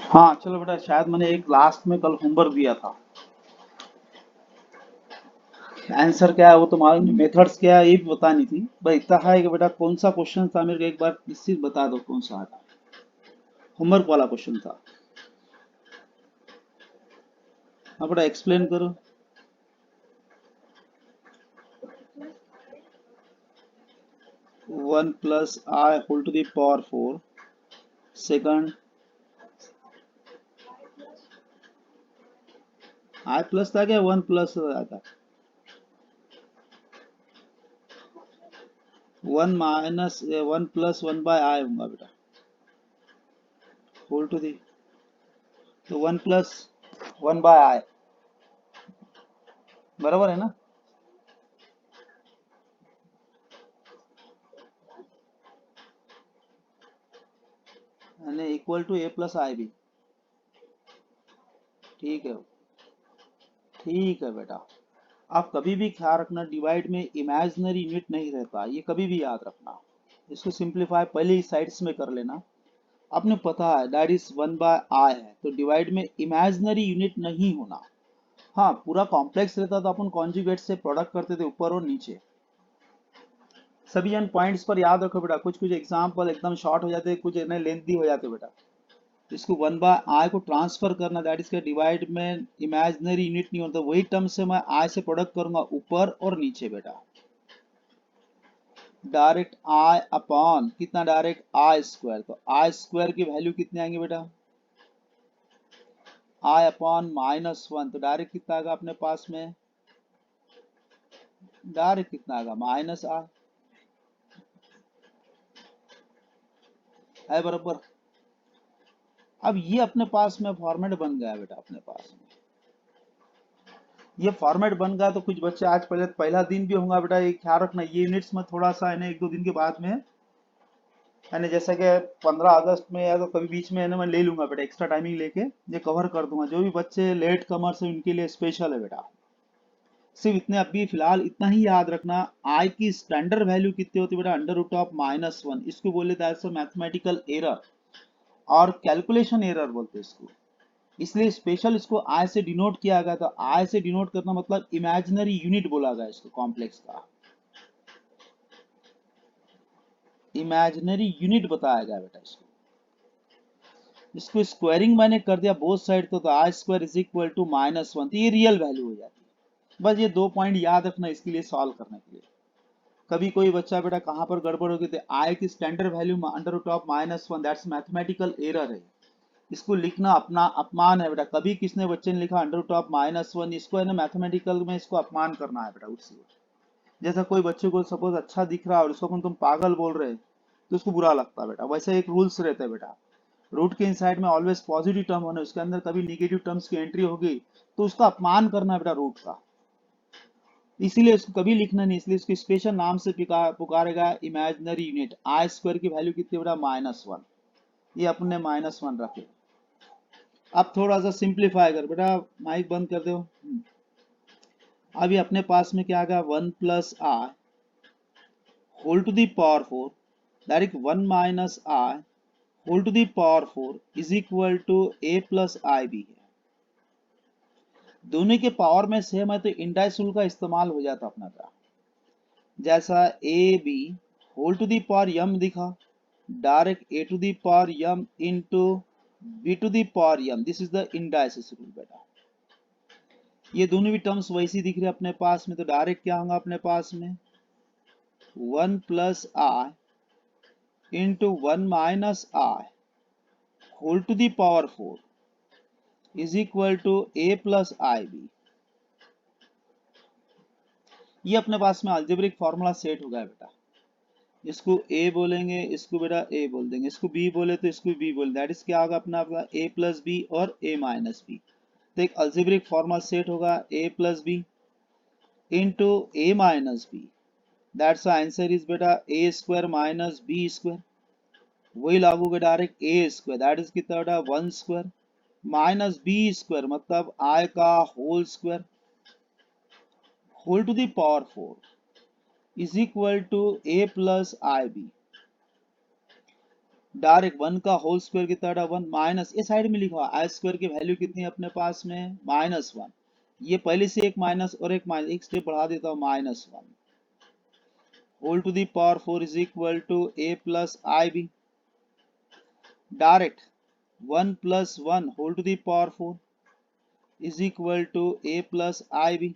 हाँ चलो बेटा, शायद मैंने एक लास्ट में कल होमवर्क दिया था। आंसर क्या है वो तो मालूम नहीं, मेथड्स क्या है ये भी बता नहीं थी। भाई इतना है कि बेटा कौन सा क्वेश्चन था, मेरे को एक बार निश्चित बता दो कौन सा था। होमवर्क वाला क्वेश्चन था। हाँ बेटा एक्सप्लेन करो। 1 + i whole to the power 4। Second, i plus था क्या 1 प्लस था? 1 - 1 + 1/i होगा बेटा। होल टू दी, तो 1 + 1/i बराबर है ना। यानी इक्वल टू a + ib। ठीक है, ठीक है बेटा। आप कभी भी ख्याल रखना, डिवाइड में इमेजिनरी यूनिट नहीं रहता, ये कभी भी याद रखना। इसको सिंप्लीफाई पहले ही साइड्स में कर लेना। आपने पता है दैट इज 1/i है, तो डिवाइड में इमेजिनरी यूनिट नहीं होना। हाँ पूरा कॉम्प्लेक्स रहता तो अपन कॉन्जुगेट से प्रोडक्ट करते थे ऊपर और नीचे। सभी एन पॉइंट्स पर याद रखो बेटा, कुछ कुछ एग्जाम्पल एकदम शॉर्ट हो जाते, कुछ इतने लेंथी हो जाते बेटा। इसको 1/i को ट्रांसफर करना, दैट इज के डिवाइड में इमेजिनरी यूनिट नहीं होता, वही टर्म से मैं i से प्रोडक्ट करूंगा ऊपर और नीचे बेटा। डायरेक्ट i अपॉन कितना, डायरेक्ट आई स्क्वायर, तो आई स्क्वायर की वैल्यू कितने आएंगे बेटा, i अपॉन -1, तो डायरेक्ट कितना आएगा अपने पास में, डायरेक्ट कितना आएगा -i है बराबर। अब ये अपने पास में फॉर्मेट बन गया बेटा, अपने पास में ये फॉर्मेट बन गया। तो कुछ बच्चे आज पहले पहला दिन भी होगा बेटा, ये ख्याल रखना, ये यूनिट्स में थोड़ा सा है ना, 1 2 दिन के बाद में यानी जैसे कि 15 अगस्त में या तो कभी बीच में है ना, मैं ले लूंगा बेटा एक्स्ट्रा टाइमिंग लेके, ये कवर कर दूंगा। जो भी बच्चे लेट कमर्स हैं उनके लिए स्पेशल है बेटा। सिर्फ इतने, अभी फिलहाल इतना ही याद रखना। आई की स्टैंडर्ड वैल्यू कितनी होती है बेटा, √(-1), इसको बोले दैट्स मैथमेटिकल एरर और कैलकुलेशन एरर बोलते हैं इसको। इसलिए स्पेशल इसको आई से डिनोट किया गया था। आई से डिनोट करना मतलब इमेजिनरी यूनिट बोला गया इसको, कॉम्प्लेक्स का इमेजिनरी यूनिट बताया गया बेटा इसको। इसको स्क्वायरिंग मैंने कर दिया बोथ साइड, तो आई स्क्वायर इज इक्वल टू -1, तो ये रियल वैल्यू हो जाती है। बस ये 2 पॉइंट याद रखना इसके लिए, सॉल्व करने के लिए। कभी कोई बच्चा बेटा कहाँ पर गड़बड़ होगी, तो आई की standard value √(-1), that's mathematical error है। इसको लिखना अपना अपमान है बेटा। कभी किसने बच्चे ने लिखा √(-1), इसको है ना मैथमेटिकल में इसको अपमान करना है बेटा उससे। जैसा कोई बच्चे को सपोज अच्छा दिख रहा है और उसको अपन तुम पागल बोल रहे हैं, तो उसको बुरा लगता है बेटा। वैसे एक रूल्स रहता है बेटा, रूट के इनसाइड में ऑलवेज पॉजिटिव टर्म होना, उसके अंदर कभी निगेटिव टर्म्स की एंट्री होगी तो उसका अपमान करना है बेटा रूट का। इसीलिए इसको कभी लिखना नहीं, इसलिए इसको स्पेशल नाम से पुकारेगा इमेजिनरी यूनिट। आई स्क्वायर की वैल्यू कितनी बेटा, -1, ये अपने -1 रखे। अब थोड़ा सा सिंप्लीफाई कर बेटा, माइक बंद कर दो। अभी अपने पास में क्या आ गया, 1 + i whole to the power 4, direct 1 - i whole to the power 4 is equal to a + ib है। दोनों के पावर में सेम है तो इंडाइस रूल का इस्तेमाल हो जाता अपना का। जैसा A B whole to the power M दिखा, direct A to the power M into B to the power M, this is the indices rule बेटा। ये दोनों भी टर्म्स वैसी दिख रहे हैं अपने पास में, तो डायरेक्ट क्या होगा अपने पास में, 1 + i into 1 - i whole to the power 4 is equal to a + ib। ये अपने पास में अलजेब्रिक फॉर्मूला सेट हो गया बेटा। इसको a बोलेंगे, इसको बेटा a बोल देंगे, इसको b बोले तो इसको b बोल, दैट इज क्या होगा अपना आपका a + b और a - b। तो एक अलजेब्रिक फॉर्मूला सेट होगा a + b into a - b, that's answer is बेटा a² - b²। वही लागू होगा डायरेक्ट a², दैट इज कितना बेटा 1² -b² मतलब i का whole square whole to the power 4 is equal to a + ib। Direct 1 का होल स्क्वायर कितना था 1 माइनस ये साइड में लिखा हुआ आई स्क्वायर की वैल्यू कितनी है अपने पास में -1 ये पहले से एक माइनस और एक माइनस एक स्टेप बढ़ा देता हूँ -1 whole to the power 4 is equal to a plus I B direct 1 plus 1 whole to the power 4 is equal to a plus I B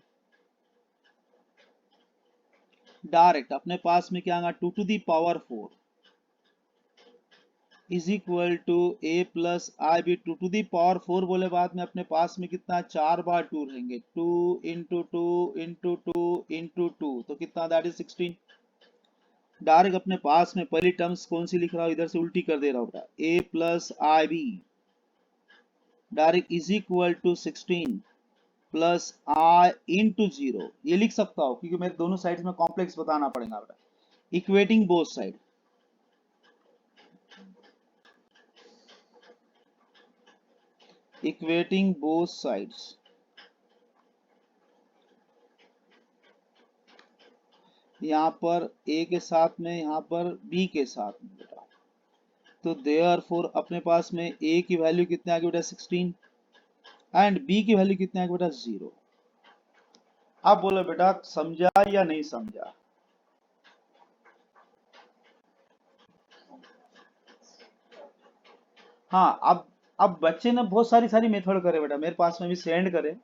direct अपने पास में क्या आएगा 2 to the power 4 is equal to a plus I b 2 to the power 4 बोले बाद में अपने पास में कितना 4 बार 2 रहेंगे 2 इंटू 2 इंटू 2 इंटू 2 तो कितना दैट इज 16 डायरेक्ट अपने पास में पहली टर्म्स कौन सी लिख रहा हूं इधर से उल्टी कर दे रहा हूं A plus I B direct is equal to 16 plus I into 0 ये लिख सकता हूं क्योंकि मेरे दोनों साइड में कॉम्प्लेक्स बताना पड़ेगा बेटा equating both side equating both sides यहाँ पर a के साथ में यहाँ पर b के साथ में बेटा तो देयरफॉर अपने पास में a की वैल्यू कितने आ गई बेटा 16 एंड b की वैल्यू कितने आ गई बेटा 0 अब बोलो बेटा समझा या नहीं समझा हाँ अब बच्चे ने बहुत सारी मेथड करे बेटा मेरे पास में भी सेंड करे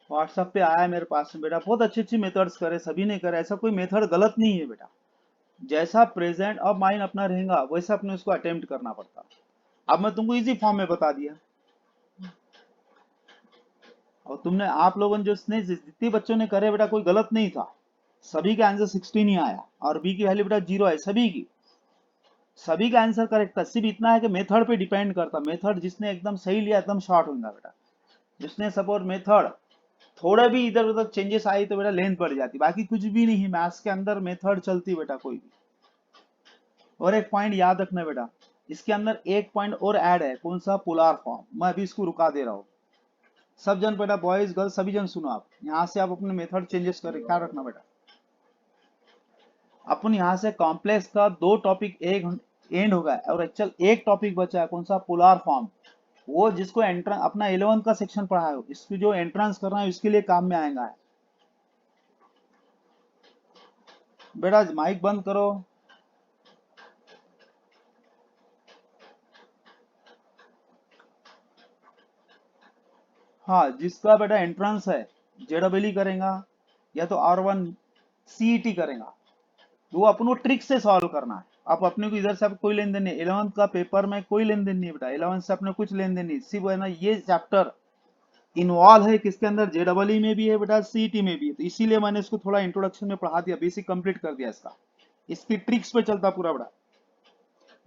व्हाट्सएप पे आया मेरे पास में बेटा बहुत अच्छी मेथड्स करे सभी ने करे ऐसा कोई मेथड गलत नहीं है बेटा जैसा प्रेजेंट और माइंड अपना रहेगा वैसा अपने उसको अटेम्प्ट करना पड़ता अब मैं तुमको इजी फॉर्म में बता दिया और तुमने आप लोगों ने जितने बच्चों ने करे बेटा कोई गलत नहीं था सभी का आंसर 16 ही आया और बी की वैल्यू बेटा 0 है सभी का आंसर करेक्ट था सिर्फ इतना है कि मेथड पे डिपेंड करता मेथड जिसने एकदम सही लिया एकदम शॉर्ट होगा बेटा जिसने सपोज मेथड थोड़ा भी इधर उधर चेंजेस आई तो बेटा लेंथ बढ़ जाती बाकी कुछ भी नहीं मैथ्स के अंदर मेथड चलती बेटा कोई भी और एक पॉइंट याद रखना बेटा इसके अंदर एक पॉइंट और ऐड है कौन सा पोलर फॉर्म मैं अभी इसको रुका दे रहा हूँ सब जन बेटा बॉयज गर्ल्स सभी जन सुनो आप यहाँ से आप अपने मेथड चेंजेस करें ख्याल रखना बेटा अपन यहाँ से कॉम्प्लेक्स का 2 टॉपिक एक एंड होगा और एक्चुअल एक टॉपिक बचा है कौन सा पोलर फॉर्म वो जिसको एंट्रेंस अपना 11th का सेक्शन पढ़ा है इसकी जो एंट्रेंस करना है इसके लिए काम में आएगा बेटा माइक बंद करो हाँ जिसका बेटा एंट्रेंस है जेडब्ल्यू करेगा या तो R1 CET करेगा वो अपन को ट्रिक से सॉल्व करना है आप अपने को इधर से आप कोई लेन देन नहीं 11th का पेपर में कोई लेन देन नहीं बेटा 11th से अपने कुछ लेन देन नहीं सिर्फ है ना ये चैप्टर इन्वॉल्व है किसके अंदर जेडब्ल्यू में भी है बेटा सीईटी में भी है तो इसीलिए मैंने इसको थोड़ा इंट्रोडक्शन में पढ़ा दिया बेसिक कंप्लीट कर दिया इसका इसकी ट्रिक्स पे चलता पूरा बेटा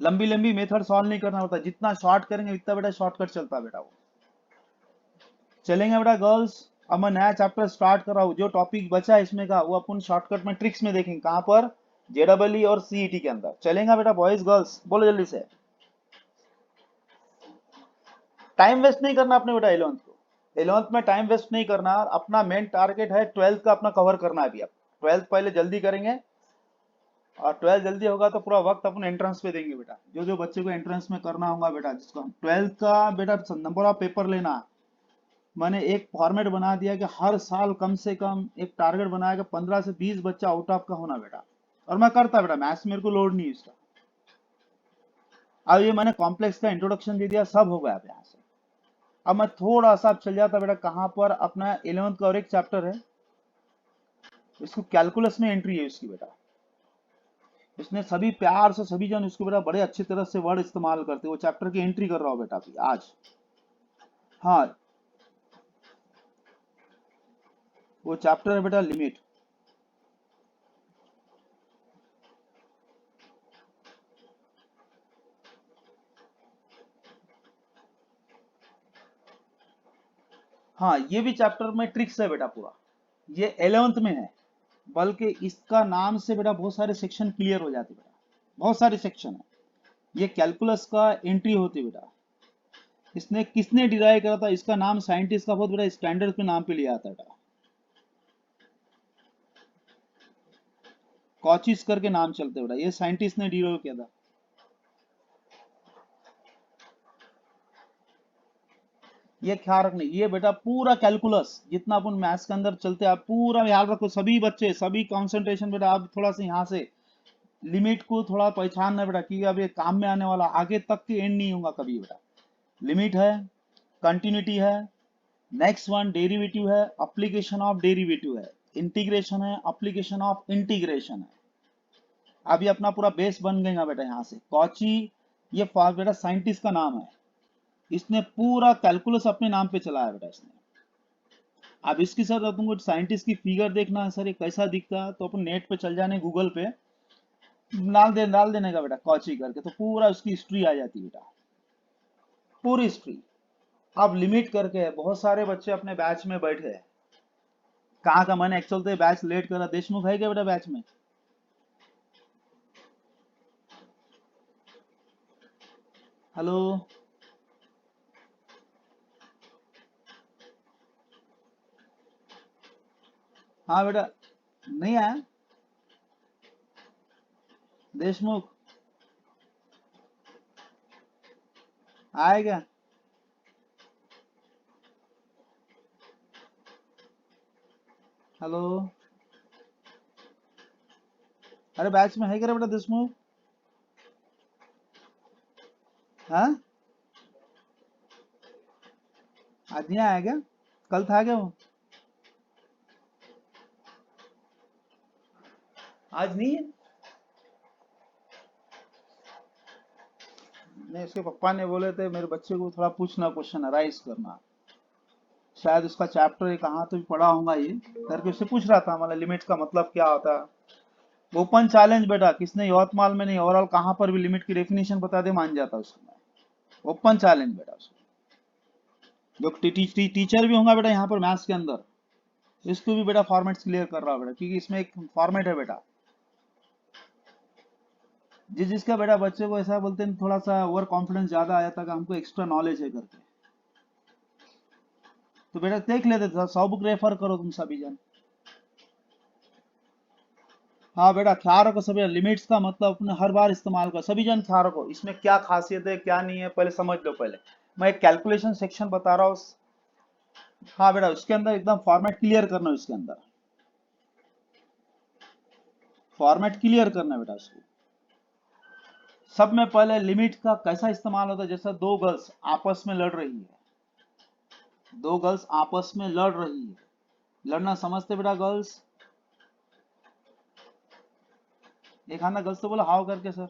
लंबी लंबी मेथड सॉल्व नहीं करना होता जितना शॉर्ट करेंगे इतना बेटा शॉर्टकट चलता बेटा वो चलेंगे बेटा गर्ल्स अब मैं नया चैप्टर स्टार्ट कर रहा हूँ जो टॉपिक बचा है इसमें का वो अपन शॉर्टकट में ट्रिक्स में देखेंगे कहां पर जेडब्ल्यू और सीईटी के अंदर चलेंगे बेटा बॉयज गर्ल्स बोलो जल्दी से टाइम वेस्ट नहीं करना अपने बेटा 11th को 11th में टाइम वेस्ट नहीं करना अपना मेन टारगेट है 12th का अपना कवर करना है अभी अब 12th पहले जल्दी करेंगे और 12th जल्दी होगा तो पूरा वक्त अपन एंट्रेंस पे देंगे बेटा जो जो बच्चे को एंट्रेंस में करना होगा बेटा जिसको 12th का बेटा नंबर ऑफ पेपर लेना मैंने एक फॉर्मेट बना दिया कि हर साल कम से कम एक टारगेट बनाया कि 15 से 20 बच्चा आउट ऑफ का होना बेटा और मैं करता बेटा मैथ्स मेरे को लोड नहीं है इसका अब ये मैंने कॉम्प्लेक्स का इंट्रोडक्शन दे दिया सब हो गया अब यहाँ से अब मैं थोड़ा सा चल जाता बेटा कहां पर अपना 11th का और एक चैप्टर है इसको कैलकुलस में एंट्री है इसकी बेटा इसने सभी प्यार से सभी जन इसको बेटा बड़े अच्छी तरह से वर्ड इस्तेमाल करते वो चैप्टर की एंट्री कर रहा हूं बेटा अभी आज हाँ वो चैप्टर है बेटा लिमिट हाँ ये भी चैप्टर में ट्रिक्स है बेटा पूरा ये 11th में है बल्कि इसका नाम से बेटा बहुत सारे सेक्शन क्लियर हो जाते बेटा बहुत सारे सेक्शन है ये कैलकुलस का एंट्री होती बेटा इसने किसने डिराइव करा था इसका नाम साइंटिस्ट का बहुत बड़ा स्टैंडर्ड पे नाम पे लिया आता बेटा कॉचिस करके नाम चलते बेटा ये साइंटिस्ट ने डिराइव किया था ये ख्याल रखने, ये बेटा पूरा कैलकुलस जितना अपन मैथ्स के अंदर चलते हैं, आप पूरा याद रखो, सभी बच्चे सभी कंसंट्रेशन बेटा, आप थोड़ा सा यहाँ से लिमिट को थोड़ा पहचानना बेटा, कि अब ये काम में आने वाला, आगे तक के एंड नहीं होगा कभी बेटा। लिमिट है, कंटिन्यूटी है, नेक्स्ट वन डेरिवेटिव है, एप्लीकेशन ऑफ डेरिवेटिव है, इंटीग्रेशन है, एप्लीकेशन ऑफ इंटीग्रेशन है। अभी अपना पूरा बेस बन गएगा बेटा। यहाँ से कॉची, ये बेटा साइंटिस्ट का नाम है, इसने पूरा कैलकुलस अपने नाम पे चलाया बेटा इसने। अब इसकी सर तुमको साइंटिस्ट की फिगर देखना है सर, ये कैसा दिखता है, तो अपन नेट पे चल जाने, गूगल पे डाल देने का बेटा कॉची करके, तो पूरा उसकी हिस्ट्री आ जाती है बेटा, पूरी हिस्ट्री। अब लिमिट करके है, बहुत सारे बच्चे अपने बैच में बैठे हैं। कहाँ का मैंने एक्चुअल तो बैच लेट करा, देशमुख है क्या बेटा बैच में? हेलो, हाँ बेटा, नहीं आया देशमुख, आएगा? हेलो, अरे बैच में है क्या रे बेटा देशमुख? हाँ, आज नहीं आया क्या? कल था क्या वो? आज नहीं है? नहीं, उसके पापा ने बोले थे मेरे बच्चे को थोड़ा पूछना, क्वेश्चन राइज करना, शायद उसका चैप्टर ये कहाँ तो भी पढ़ा होगा ये करके, उससे पूछ रहा था हमारा लिमिट का मतलब क्या होता है। ओपन चैलेंज बेटा, किसने यवतमाल में नहीं, ओवरऑल कहाँ पर भी लिमिट की डेफिनेशन बता दे, मान जाता उसको। ओपन चैलेंज बेटा उसको। जो टीचर भी होगा बेटा यहाँ पर मैथ्स के अंदर, इसको भी बेटा फॉर्मेट्स क्लियर कर रहा है बेटा, क्योंकि इसमें एक फॉर्मेट है बेटा। जिसका बेटा बच्चे को ऐसा बोलते हैं, थोड़ा सा ओवर कॉन्फिडेंस ज्यादा आ जाता है कि हमको एक्स्ट्रा नॉलेज है करके, तो बेटा देख लेते थे, 100 बुक रेफर करो तुम सभी जन। हाँ बेटा ख्याल रखो सभी, लिमिट्स का मतलब अपने हर बार इस्तेमाल करो, सभी जन ख्याल रखो, इसमें क्या खासियत है क्या नहीं है पहले समझ लो। पहले मैं एक कैलकुलेशन सेक्शन बता रहा हूँ। हाँ बेटा, उसके अंदर एकदम फॉर्मेट क्लियर करना है, उसके अंदर फॉर्मेट क्लियर करना है बेटा उसको। सब में पहले लिमिट का कैसा इस्तेमाल होता है, जैसा दो गर्ल्स आपस में लड़ रही है, दो गर्ल्स आपस में लड़ रही है, लड़ना समझते बेटा गर्ल्स? एक आना गर्ल्स तो बोला हाउ करके सर।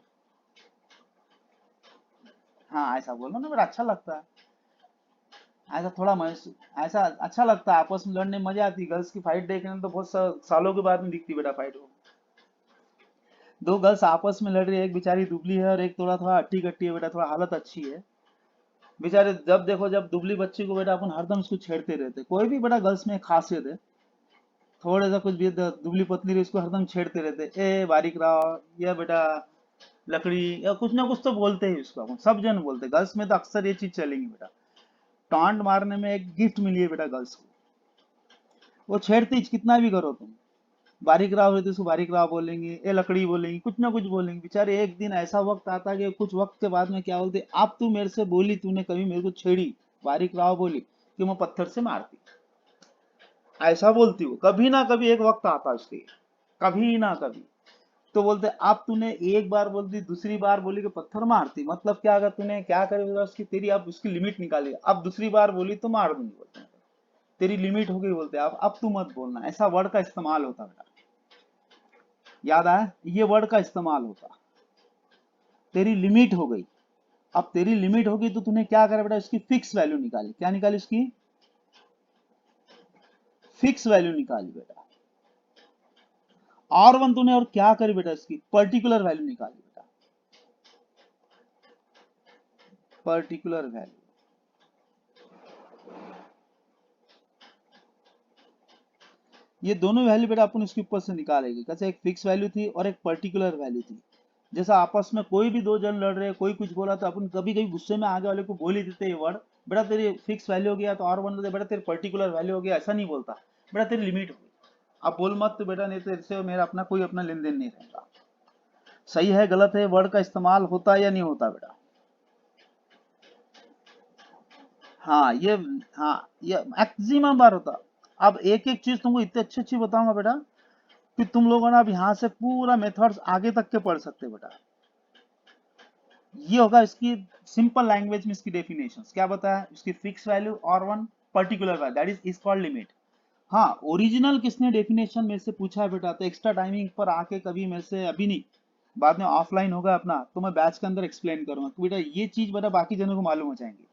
हाँ ऐसा बोलो ना बेटा, अच्छा लगता है, ऐसा थोड़ा ऐसा अच्छा लगता है, आपस में लड़ने में मजा आती है। गर्ल्स की फाइट देखने में तो बहुत सालों के बाद में दिखती बेटा फाइट हो। दो गर्ल्स आपस में लड़ रही है, एक बेचारी दुबली है और एक थोड़ा थोड़ा हट्टी कट्टी है बेटा, थोड़ा हालत अच्छी है बेचारे। जब देखो जब दुबली बच्ची को बेटा अपन हरदम उसको छेड़ते रहते, कोई भी बेटा गर्ल्स में एक खासियत है, थोड़ा सा कुछ भी दुबली पतली रही उसको हरदम छेड़ते रहते, ए बारीक राव, या बेटा लकड़ी, या कुछ ना कुछ तो बोलते ही उसको, अपन सब जन बोलते। गर्ल्स में तो अक्सर ये चीज चलेगी बेटा, टांट मारने में एक गिफ्ट मिली है बेटा गर्ल्स को, वो छेड़ती कितना भी करो तुम, बारीक राव होती उसको बारीक राव बोलेंगे, ए लकड़ी बोलेंगे, कुछ ना कुछ बोलेंगे बेचारे। एक दिन ऐसा वक्त आता है कि कुछ वक्त के बाद में क्या बोलते, अब तू मेरे से बोली, तूने कभी मेरे को छेड़ी, बारीक राव बोली कि मैं पत्थर से मारती, ऐसा बोलती हो। कभी ना कभी एक वक्त आता है उसके, कभी ना कभी तो बोलते अब तूने एक बार बोल दी, दूसरी बार बोली कि पत्थर मारती, मतलब क्या, अगर तूने क्या करे उसकी, तेरी अब उसकी लिमिट निकाली, अब दूसरी बार बोली तो मार दूंगी बोलते हैं, तेरी लिमिट हो गई बोलते हैं, अब तू मत बोलना, ऐसा वर्ड का इस्तेमाल होता बेटा। याद आया, ये वर्ड का इस्तेमाल होता, तेरी लिमिट हो गई। अब तेरी लिमिट होगी तो तूने क्या करा बेटा, उसकी फिक्स वैल्यू निकाली, क्या निकाली उसकी फिक्स वैल्यू निकाली बेटा। और वन तूने और क्या करी बेटा, इसकी पर्टिकुलर वैल्यू निकाली बेटा, पर्टिकुलर वैल्यू। ये दोनों वैल्यू बेटा अपन उसके ऊपर से निकालेंगे, कैसे, एक फिक्स वैल्यू थी और एक पर्टिकुलर वैल्यू थी। जैसा आपस में कोई भी दो जन लड़ रहे हैं, कोई कुछ बोला तो अपन कभी कभी गुस्से में आगे वाले को बोल ही देते ये वर्ड, बेटा तेरी फिक्स वैल्यू हो गया, तो और वन बेटा तेरी पर्टिकुलर वैल्यू हो गया, ऐसा नहीं बोलता, बेटा तेरी लिमिट हो गई, अब बोल मत तो बेटा, नहीं तो इससे मेरा अपना कोई अपना लेन देन नहीं रहेगा। सही है गलत है, वर्ड का इस्तेमाल होता है या नहीं होता बेटा? हाँ ये, हाँ ये मैक्सिमम बार होता। अब एक एक चीज तुमको इतनी अच्छी अच्छी बताऊंगा बेटा कि तुम लोगों ने अब यहाँ से पूरा मेथड्स आगे तक के पढ़ सकते हो बेटा। ये होगा इसकी सिंपल लैंग्वेज में इसकी डेफिनेशंस क्या बताया, इसकी फिक्स वैल्यू और one particular value that is called limit. हाँ ओरिजिनल किसने डेफिनेशन मेरे से पूछा है बेटा, तो एक्स्ट्रा टाइमिंग पर आके कभी मेरे से, अभी नहीं, बाद में ऑफलाइन होगा अपना तो मैं बैच के अंदर एक्सप्लेन करूंगा कि बेटा ये चीज बेटा बाकी जनों को मालूम हो जाएंगी।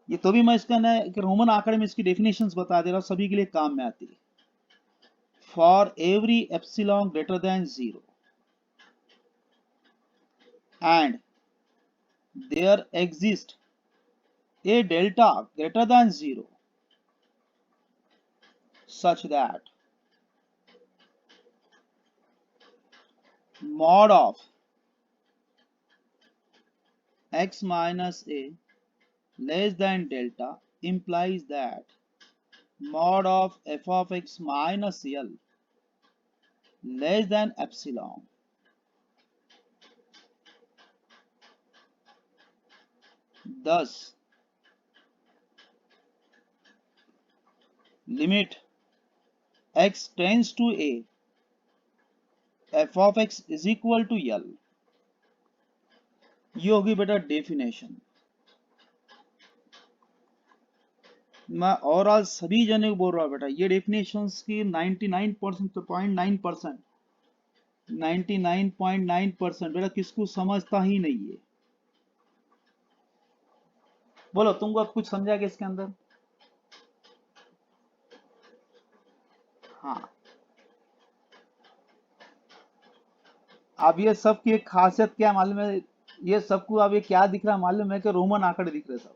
ये तो भी मैं इसका ना एक रोमन आंकड़े में इसकी डेफिनेशंस बता दे रहा हूँ, सभी के लिए काम में आती है। For every epsilon greater than zero and there exist a delta greater than 0 such that mod of x minus a less than delta implies that mod of f of x minus l less than epsilon. Thus, limit x tends to a, f of x is equal to l. ये होगी बेटा definition. मैं overall सभी जने को बोल रहा हूँ बेटा ये डेफिनेशंस की 99.9% 99.9% बेटा किसको समझता ही नहीं है। बोलो तुमको अब कुछ समझा क्या इसके अंदर? हाँ अब ये सब की एक खासियत क्या मालूम है, ये सबको अब ये क्या दिख रहा है मालूम है कि रोमन आंकड़े दिख रहे सब।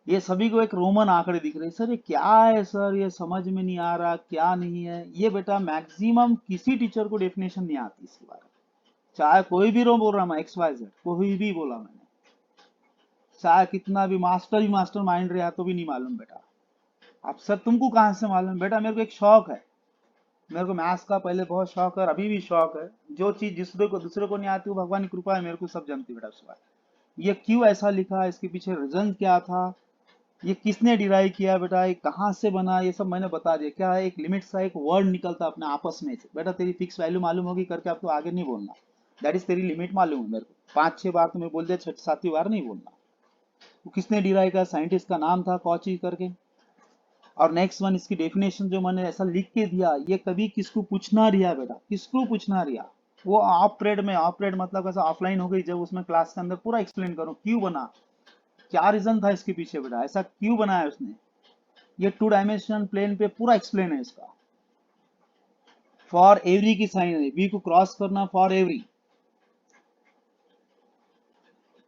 ये सभी को एक रोमन आंकड़े दिख रहे हैं। सर ये क्या है सर, ये समझ में नहीं आ रहा क्या नहीं है। ये बेटा मैक्सिमम किसी टीचर को डेफिनेशन नहीं आती इसके बारे में, चाहे कोई भी रो बोल रहा मैं एक्स वाई जेड कोई भी बोला मैंने, चाहे कितना भी मास्टर माइंड रहा तो भी नहीं मालूम बेटा। अब सर तुमको कहाँ से मालूम बेटा, मेरे को एक शौक है, मेरे को मैथ्स का पहले बहुत शौक है और अभी भी शौक है। जो चीज दूसरे को नहीं आती वो भगवान की कृपा है, मेरे को सब जानती बेटा उसके बाद। ये क्यों ऐसा लिखा, इसके पीछे रीजन क्या था, ये किसने डिराइव किया बेटा, ये कहाँ से बना, ये सब मैंने बता दिया। क्या है एक लिमिट सा एक वर्ड निकलता अपने आपस में से बेटा, तेरी फिक्स वैल्यू मालूम होगी करके आपको आगे नहीं बोलना, दैट इज तेरी लिमिट मालूम है मेरे को। 5-6 बार तुम्हें बोल दिया, 6-7वीं बार नहीं बोलना। वो किसने डिराइव किया, साइंटिस्ट का नाम था कॉची करके। और नेक्स्ट वन इसकी डेफिनेशन जो मैंने ऐसा लिख के दिया, ये कभी किसको पूछना रिया बेटा, किसको पूछना रिया। वो ऑफ परेड में, ऑफ परेड मतलब ऐसा ऑफलाइन हो गई जब उसमें क्लास के अंदर पूरा एक्सप्लेन करो क्यों बना, क्या रीजन था इसके पीछे बेटा, ऐसा क्यों बनाया उसने। ये 2 डायमेंशनल प्लेन पे पूरा एक्सप्लेन है इसका। फॉर एवरी की साइन है, बी को क्रॉस करना फॉर एवरी,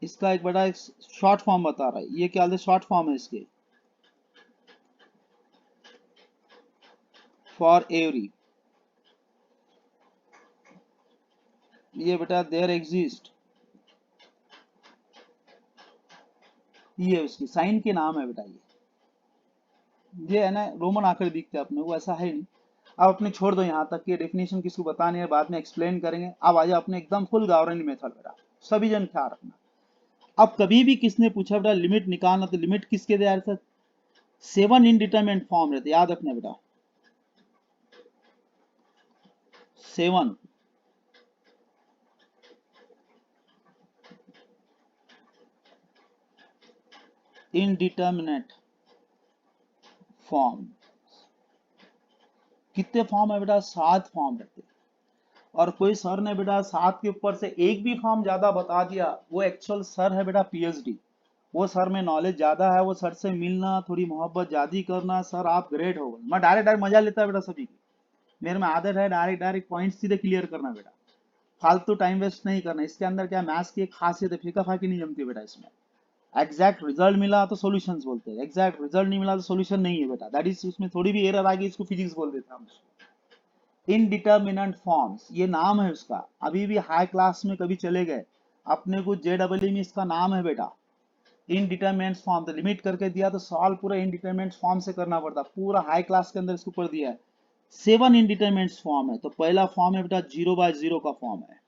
इसका एक बड़ा शॉर्ट फॉर्म बता रहा है। ये क्या शॉर्ट फॉर्म है इसके, फॉर एवरी। ये बेटा देयर एग्जिस्ट, ये उसकी साइन के नाम है बेटा। ये है ना रोमन आकर दिखते हैं अपने को, ऐसा है नहीं। अब अपने छोड़ दो यहाँ तक कि डेफिनेशन किसको बतानी है बाद में एक्सप्लेन करेंगे। अब आ जाओ अपने एकदम फुल गावरनी मेथड बेटा, सभी जन ख्याल रखना। अब कभी भी किसने पूछा बेटा लिमिट निकालना, तो लिमिट किसके दे सर, 7 इनडिटरमिनेट फॉर्म रहते, याद रखना बेटा 7 इनडिटरमिनेट फॉर्म। कितने फॉर्म है बेटा, 7 फॉर्म रहते। और कोई सर ने बेटा 7 के ऊपर से एक भी फॉर्म ज्यादा बता दिया, वो एक्चुअल सर है बेटा पीएचडी, वो सर में नॉलेज ज्यादा है, वो सर से मिलना, थोड़ी मोहब्बत ज्यादा करना, सर आप ग्रेट हो। मैं डायरेक्ट डायरेक्ट मजा लेता है बेटा सभी की, मेरे में आदत है डायरेक्ट डायरेक्ट पॉइंट सीधे क्लियर करना बेटा, फालतू टाइम वेस्ट नहीं करना। इसके अंदर क्या मैथ्स की एक खासियत है, फीका फाकी नहीं जमती बेटा इसमें। एग्जैक्ट रिजल्ट मिला तो सॉल्यूशंस बोलते हैं, एग्जैक्ट रिजल्ट नहीं मिला तो सॉल्यूशन नहीं है बेटा, दैट इज उसमें थोड़ी भी एरर आ गई इसको फिजिक्स बोल देते हैं हम। इनडिटर्मिनेंट फॉर्म्स ये नाम है उसका, अभी भी हाई क्लास में कभी चले गए अपने को जेडब्ल्यू में इसका नाम है बेटा इनडिटर्मिनेंट फॉर्म। तो लिमिट करके दिया तो सॉल्व पूरा इनडिटर्मिनेंट फॉर्म से करना पड़ता, पूरा हाई क्लास के अंदर इसको पढ़ दिया है। 7 इनडिटर्मिनेंट फॉर्म है, तो पहला फॉर्म है बेटा 0/0 का फॉर्म है।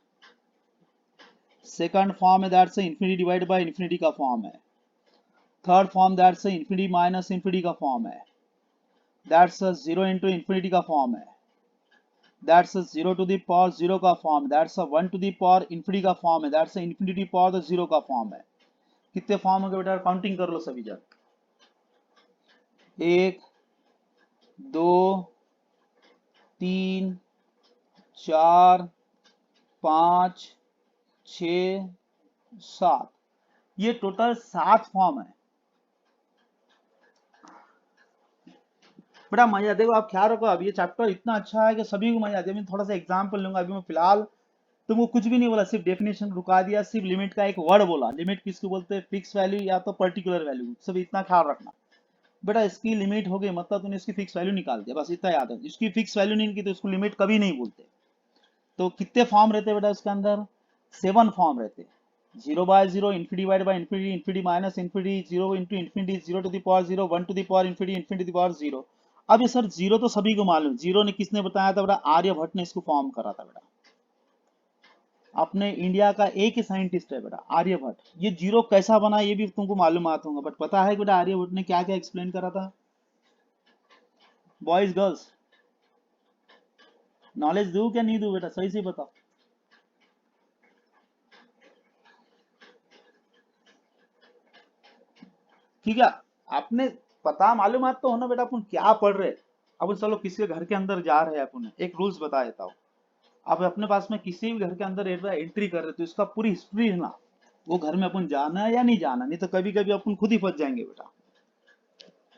सेकंड फॉर्म है that's infinity divide by infinity का फॉर्म है। Third form that's infinity minus infinity का फॉर्म है। दैट्स 0 इंटू इंफिनिटी का फॉर्म है। दैट्स 0 टू द पावर 0 का form. That's 1 to the power infinity का फॉर्म है। दैट्स इंफिनिटी पावर 0 का फॉर्म है। कितने फॉर्म हो गए बेटा, काउंटिंग कर लो सभी जन। 1 2 3 4 5 6 7, ये टोटल 7 फॉर्म है बेटा। मजा, देखो आप ख्याल रखो, अब ये चैप्टर इतना अच्छा है कि सभी को मजा आती है। मैं थोड़ा सा एग्जांपल लूंगा। अभी मैं फिलहाल तुमको कुछ भी नहीं बोला, सिर्फ डेफिनेशन रुका दिया, सिर्फ लिमिट का एक वर्ड बोला। लिमिट किसको बोलते हैं, फिक्स वैल्यू या तो पर्टिकुलर वैल्यू, सब इतना ख्याल रखना बेटा। इसकी लिमिट हो गई मतलब तूने इसकी फिक्स वैल्यू निकाल दिया, बस इतना याद है। इसकी फिक्स वैल्यू नहीं की तो इसको लिमिट कभी नहीं बोलते। तो कितने फॉर्म रहते बेटा उसके अंदर, 7 फॉर्म रहते। 0 by 0, infinity divide by infinity, infinity minus infinity, 0 into infinity, 0 to the power 0, 1 to the power infinity, infinity to the power 0। अब ये सर जीरो तो सभी को मालूम, जीरो ने किसने बताया था बेटा, आर्यभट्ट ने इसको फॉर्म करा था बेटा। अपने इंडिया का एक ही साइंटिस्ट है बेटा, आर्यभट्ट। ये जीरो कैसा बना ये भी तुमको मालूमात होगा, बट पता है बेटा आर्यभट्ट ने क्या क्या एक्सप्लेन करा था। बॉयज गर्ल्स, नॉलेज दू क्या नहीं दू बेटा, सही से बताओ। ठीक है, आपने पता मालूमात तो होना बेटा अपन क्या पढ़ रहे। अब चलो किसी के घर के अंदर जा रहे हैं अपन, एक रूल्स बता देता हूँ। आप अपने पास में किसी भी घर के अंदर एंट्री कर रहे तो इसका पूरी हिस्ट्री है ना, वो घर में अपन जाना है या नहीं जाना, नहीं तो कभी कभी अपन खुद ही फंस जाएंगे बेटा।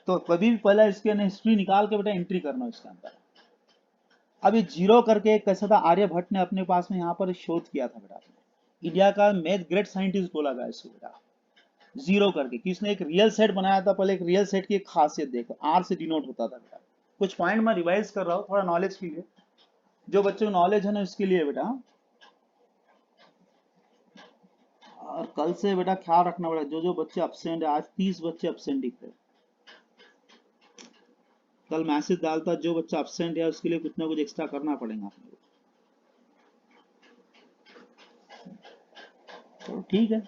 तो कभी भी पहले इसके हिस्ट्री निकाल के बेटा एंट्री करना इसके अंदर। अब ये जीरो करके कैसा था, आर्यभट्ट ने अपने पास में यहाँ पर शोध किया था बेटा। इंडिया का मैथ ग्रेट साइंटिस्ट बोला गया इसको बेटा, जीरो करके। किसने एक रियल सेट बनाया था पहले। एक रियल सेट की एक खासियत देखो, आर से डिनोट होता था बेटा। कुछ पॉइंट मैं रिवाइज कर रहा हूँ थोड़ा नॉलेज के लिए, जो बच्चों को नॉलेज है ना इसके लिए बेटा। और कल से बेटा ख्याल रखना पड़ेगा, जो जो बच्चे अब्सेंट है, आज 30 बच्चे अब्सेंट दिख रहे। कल मैसेज डालता जो बच्चा अब्सेंट है उसके लिए कुछ ना कुछ एक्स्ट्रा करना पड़ेगा आपको। तो ठीक है,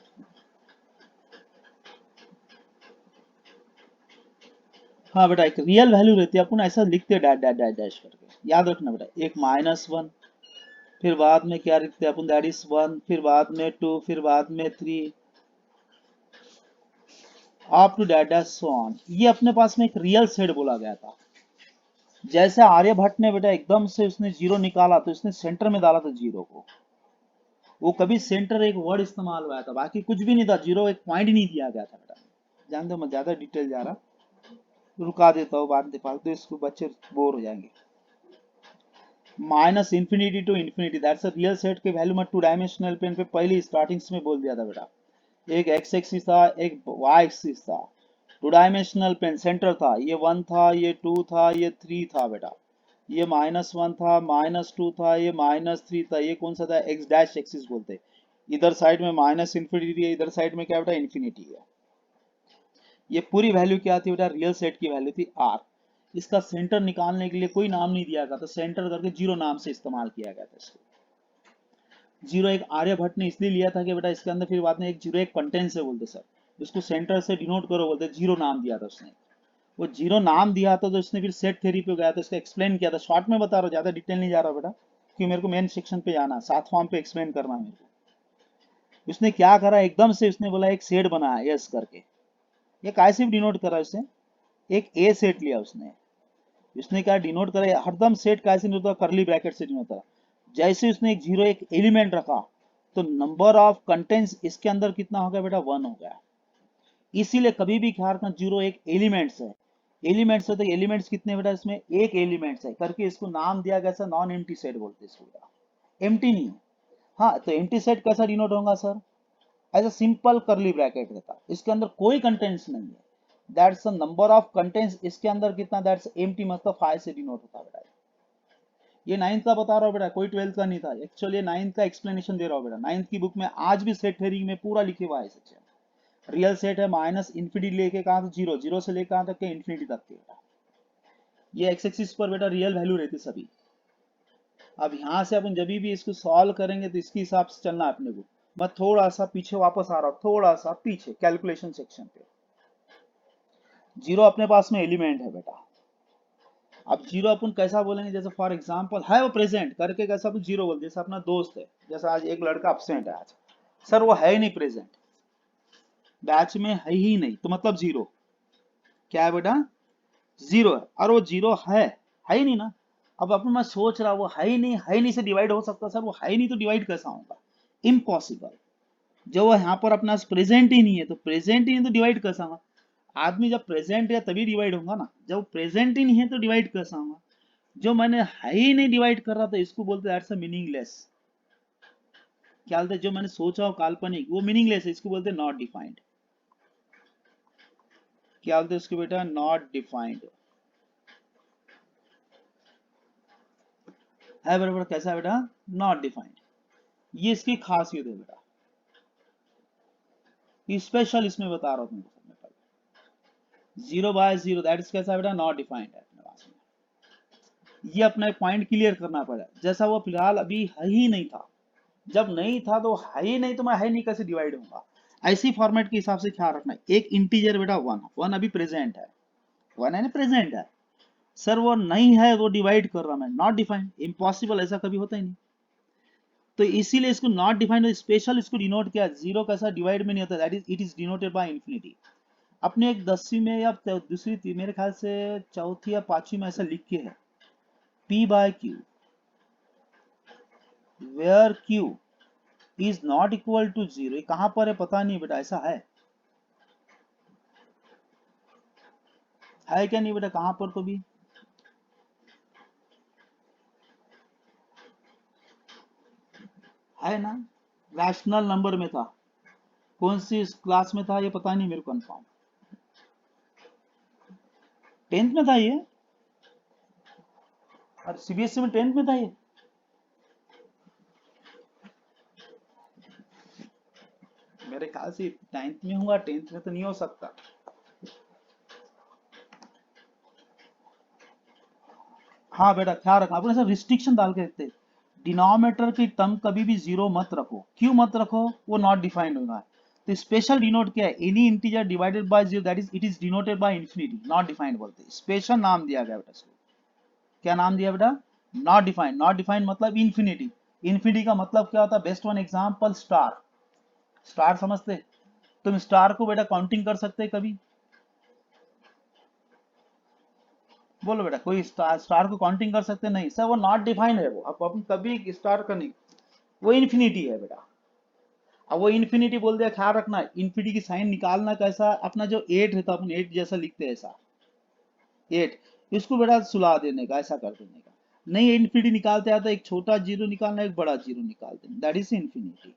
हाँ बेटा एक रियल वैल्यू रहती है, अपन ऐसा लिखते हैं डैश डैश डैश डैश करके, याद रखना बेटा। एक -1, फिर बाद में क्या लिखते हैं अपन, दैट इज 1, फिर बाद में 2, फिर बाद में 3, up to dash dash so on. ये अपने पास में एक रियल सेट बोला गया था। जैसे आर्यभट्ट ने बेटा एकदम से उसने जीरो निकाला तो उसने सेंटर में डाला था जीरो को। वो कभी सेंटर एक वर्ड इस्तेमाल हुआ था, बाकी कुछ भी नहीं था, जीरो एक पॉइंट नहीं दिया गया था बेटा। जान दो, मैं ज्यादा डिटेल जा रहा, रुका देता हूँ, बाद में फालतू इसको बच्चे बोर हो जाएंगे। Minus infinity to infinity, that's a real set के वैल्यू में 2 डायमेंशनल पेन पे पहले स्टार्टिंग्स में बोल दिया था बेटा। एक एक्स एक्सिस था, एक वाई एक्सिस था। 2 डायमेंशनल पेन सेंटर था, ये 1 था, ये 2 था, ये 3 था बेटा। ये -1 था, -2 था, ये -3 था। ये कौन सा था, एक्स डैश एक्सिस बोलते। इधर साइड में माइनस इंफिनिटी है, इधर साइड में क्या बेटा, इंफिनिटी है। ये पूरी वैल्यू क्या थी बेटा, रियल सेट की वैल्यू थी आर। इसका सेंटर निकालने के लिए कोई नाम नहीं दिया गया था, सेंटर करके जीरो नाम से इस्तेमाल किया गया था इसको। जीरो एक आर्यभट्ट ने इसलिए लिया था कि बेटा इसके अंदर फिर बाद में एक जीरो एक कंटेंट से बोलते सर, इसको सेंटर से डिनोट करो बोलते, जीरो नाम दिया था उसने। वो जीरो नाम दिया था तो उसने फिर सेट थ्योरी पे गया था, इसको एक्सप्लेन किया था। शॉर्ट में बता रहा हूँ, ज्यादा डिटेल नहीं जा रहा बेटा, क्योंकि मेरे को मेन सेक्शन पे जाना, 7 फॉर्म पे एक्सप्लेन करना है मेरे को। उसने क्या करा, एकदम से उसने बोला एक सेट बनाया यस करके। ये कैसे डिनोट करा उसने, एक ए सेट लिया उसने। उसने क्या डिनोट करा, हरदम सेट कैसे नहीं होता, करली ब्रैकेट से डिनोट करा। जैसे उसने एक जीरो एक एलिमेंट रखा तो नंबर ऑफ कंटेंट्स इसके अंदर कितना हो गया बेटा, 1 हो गया। इसीलिए कभी भी ख्याल रखना, जीरो एक एलिमेंट्स है। एलिमेंट्स है तो एलिमेंट्स कितने बेटा, इसमें एक एलिमेंट्स है करके इसको नाम दिया गया, नॉन एम्प्टी सेट बोलते इसको बेटा, एम्प्टी नहीं। हाँ तो एम्प्टी सेट कैसा डिनोट होगा sir, as a simple curly bracket रहता, इसके अंदर कोई कंटेंट्स नहीं है। That's the number of contents इसके अंदर कितना, दैट्स एम्प्टी, मतलब 5 से डिनोट होता है बेटा। ये 9th का बता रहा हूँ बेटा, कोई 12th का नहीं था। एक्चुअली 9th का एक्सप्लेनेशन दे रहा हूँ बेटा, 9th की बुक में आज भी सेट थ्योरी में पूरा लिखे हुआ है सच। रियल सेट है माइनस इंफिनिटी लेके कहाँ तक जीरो, जीरो से लेकर कहाँ तक के इंफिनिटी तक के बेटा। ये एक्स एक्सिस पर बेटा रियल वैल्यू रहती सभी। अब यहाँ से अपन जब भी इसको सॉल्व करेंगे तो इसके हिसाब से चलना है अपने को। मैं थोड़ा सा पीछे वापस आ रहा हूं, थोड़ा सा पीछे कैलकुलेशन सेक्शन पे। जीरो अपने पास में एलिमेंट है बेटा। अब जीरो अपन कैसा बोलेंगे, जैसे फॉर एग्जांपल है वो प्रेजेंट करके कैसा अपन जीरो बोलते, जैसे अपना दोस्त है, जैसे आज एक लड़का absent है आज, सर वो है ही नहीं प्रेजेंट, बैच में है ही नहीं, तो मतलब जीरो। क्या है बेटा? जीरो है। और वो जीरो है ही नहीं ना। अब अपन मैं सोच रहा वो है ही नहीं से डिवाइड हो सकता, सर वो है ही नहीं तो डिवाइड कैसा होगा? इम्पॉसिबल। जब वो यहाँ पर अपना प्रेजेंट ही नहीं है, तो प्रेजेंट ही नहीं तो डिवाइड कैसा होगा? आदमी जब प्रेजेंट है तभी डिवाइड होगा ना, जब प्रेजेंट ही नहीं है तो डिवाइड कैसा होगा? जो मैंने है ही नहीं डिवाइड कर रहा था, इसको बोलते हैं दैट्स अ मीनिंगलेस। क्या बोलते हैं? जो मैंने सोचा हो काल्पनिक, वो मीनिंगलेस है, इसको बोलते हैं नॉट डिफाइंड। क्या बोलते हैं उसको बेटा? नॉट डिफाइंड है बराबर। कैसा है बेटा? Not defined. ये इसकी खासियत है बेटा, स्पेशल इसमें बता रहा हूँ तुमको। Zero by zero that is कैसा है बेटा? नॉट डिफाइंड है अपने पास में। ये अपना एक पॉइंट क्लियर करना पड़ा, जैसा वो फिलहाल अभी है ही नहीं था, जब नहीं था तो है ही नहीं, तो मैं है नहीं कैसे डिवाइड होऊंगा? ऐसी फॉर्मेट के हिसाब से ख्याल रखना। एक इंटीजर बेटा वन, वन अभी प्रेजेंट है, वन है ना प्रेजेंट है, सर वो नहीं है वो डिवाइड कर रहा मैं, नॉट डिफाइंड, इम्पॉसिबल, ऐसा कभी होता ही नहीं। तो इसीलिए इसको नॉट डिफाइंड स्पेशल इसको डिनोट किया। जीरो कैसा डिवाइड में नहीं होता, that is it is denoted by infinity. अपने एक 10वीं में या दूसरी मेरे ख्याल से चौथी या पांचवी में ऐसा लिख के है, P by Q where Q is not equal to zero. कहां पर है पता नहीं बेटा, ऐसा है क्या नहीं बेटा? कहां पर तो भी है ना, रैशनल नंबर में था। कौन सी क्लास में था ये पता नहीं मेरे को कंफर्म। 10th में था ये, और सीबीएसई में 10th में था ये। मेरे ख्याल से 9th में होगा, 10th में तो नहीं हो सकता। हाँ बेटा ख्याल रखना, अपने सब रिस्ट्रिक्शन डाल के रखते, डिनोमिनेटर की टर्म कभी भी जीरो मत रखो। क्यों मत रखो? वो नॉट डिफाइंड होगा। तो स्पेशल डिनोट क्या है? Any integer divided by zero that is it is denoted by infinity, not defined बोलते हैं। स्पेशल नाम दिया गया बेटा इसको। क्या नाम दिया बेटा? Not defined. नॉट डिफाइंड मतलब इंफिनिटी। इंफिनिटी का मतलब क्या होता है? Best one example star. Star समझते? तुम स्टार को बेटा काउंटिंग कर सकते कभी? बोलो बेटा, कोई स्टार को काउंटिंग कर सकते? नहीं सर, वो नॉट डिफाइंड है। वो अब अपन कभी स्टार का नहीं, वो इन्फिनिटी है बेटा। अब वो इन्फिनिटी बोल दिया, ख्याल रखना इन्फिनिटी की साइन निकालना कैसा, अपना जो एट रहता अपन एट जैसा लिखते हैं ऐसा, एट, इसको बेटा सुला देने का, ऐसा कर देने का। नहीं इन्फिनिटी निकालते आता, एक छोटा जीरो निकालना, एक बड़ा जीरो निकाल देना, दैट इज इन्फिनिटी।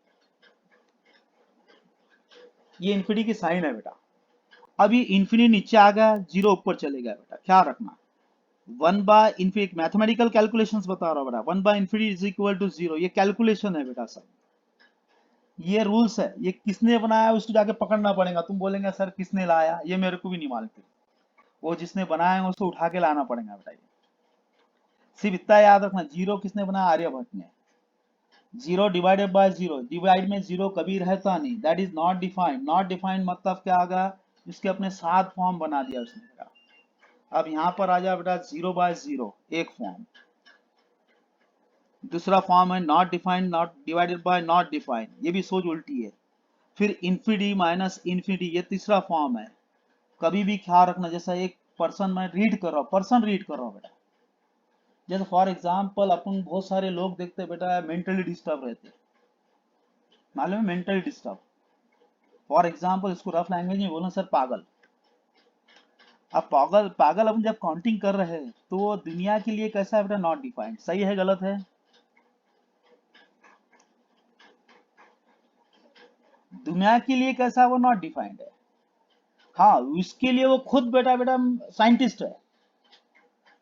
ये इन्फिनिटी की साइन है बेटा। अब ये इन्फिनिटी नीचे आ गया, जीरो ऊपर चले गया बेटा, ख्याल रखना। One by infinity mathematical calculations बता रहा हूँ बेटा, one by infinity is equal to zero, ये कैलकुलेशन है बेटा सब। ये रूल्स है, ये किसने बनाया उसको जाके पकड़ना पड़ेगा। तुम बोलेंगे सर किसने लाया, ये मेरे को भी नहीं मालूम। वो जिसने बनाया है उसको उठा के लाना पड़ेगा बेटा। सिर्फ इतना याद रखना, जीरो किसने बनाया? आर्यभट्ट ने। Zero divided by zero, divide में जीरो कभी रहता नहीं, that is not defined. Not defined मतलब क्या आ गया? इसके अपने 7 फॉर्म बना दिया उसने बेटा। अब यहाँ पर आ जाए बेटा, जीरो बाय जीरो एक फॉर्म, दूसरा फॉर्म है not defined, not divided by not defined, ये भी सोच उल्टी है। फिर इंफिनिटी माइनस इंफिनिटी, ये तीसरा फॉर्म है। कभी भी ख्याल रखना, जैसा एक पर्सन मैं रीड कर रहा हूँ, पर्सन रीड कर रहा हूँ बेटा, जैसे फॉर एग्जाम्पल अपन बहुत सारे लोग देखते हैं बेटा मेंटली डिस्टर्ब रहते हैं, मालूम है मेंटली डिस्टर्ब। फॉर एग्जाम्पल इसको रफ लैंग्वेज में बोलना सर पागल। अब पागल पागल अपन जब काउंटिंग कर रहे हैं तो वो दुनिया के लिए कैसा है बेटा? Not defined. सही है गलत है? दुनिया के लिए कैसा है? वो नॉट डिफाइंड है। हाँ उसके लिए वो खुद बेटा बेटा साइंटिस्ट है,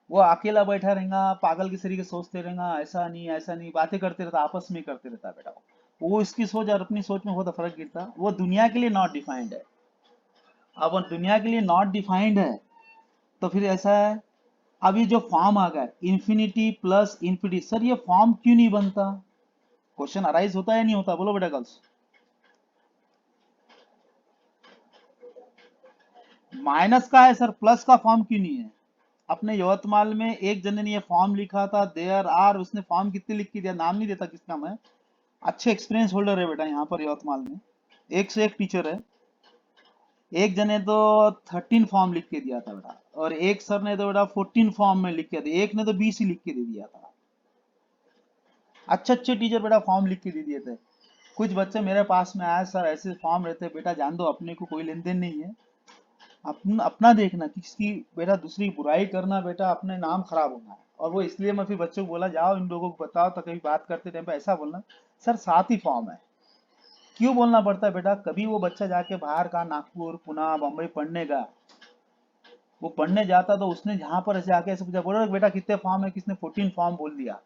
वो अकेला बैठा रहेगा, पागल की तरीके सोचते रहेगा, ऐसा नहीं बातें करते रहता, आपस में करते रहता बेटा। वो इसकी सोच और अपनी सोच में बहुत फर्क गिरता, वो दुनिया के लिए नॉट डिफाइंड है। अब वो दुनिया के लिए नॉट डिफाइंड है, तो फिर ऐसा है। अब ये जो फॉर्म आ गया इंफिनिटी प्लस इंफिनिटी, सर ये फॉर्म क्यों नहीं बनता? क्वेश्चन अराइज होता है नहीं होता? बोलो बेटा गर्ल्स। माइनस का है सर, प्लस का फॉर्म क्यों नहीं है? अपने यवतमाल में एक जने ने ये फॉर्म लिखा था, देयर आर, उसने फॉर्म कितने लिख के दिया, नाम नहीं देता किसका मैं। अच्छे एक्सपीरियंस होल्डर है बेटा यहाँ पर यवतमाल में, एक से एक टीचर है। एक जने तो 13 फॉर्म लिख के दिया था बेटा, और एक सर ने तो बेटा 14 फॉर्म में लिख के दिया, एक ने तो 20 ही लिख के दे दिया था। अच्छे अच्छे टीचर बेटा फॉर्म लिख के दे दिए थे। कुछ बच्चे मेरे पास में आए, सर ऐसे फॉर्म रहते हैं, बेटा जान दो अपने को कोई लेन देन नहीं है, अपना देखना, किसकी बेटा दूसरी बुराई करना बेटा अपने नाम खराब होना है। और वो इसलिए मैं फिर बच्चों को बोला, जाओ इन लोगों को बताओ, तो कभी बात करते टाइम पे ऐसा बोलना, सर 7 ही फॉर्म है। क्यों बोलना पड़ता है बेटा? कभी वो बच्चा जाके बाहर का नागपुर पुणे बम्बई पढ़ने गया, वो पढ़ने जाता तो उसने जहां पर ऐसे आके ऐसे पूछा, बोलो बेटा कितने फॉर्म है, किसने 14 फॉर्म बोल दिया।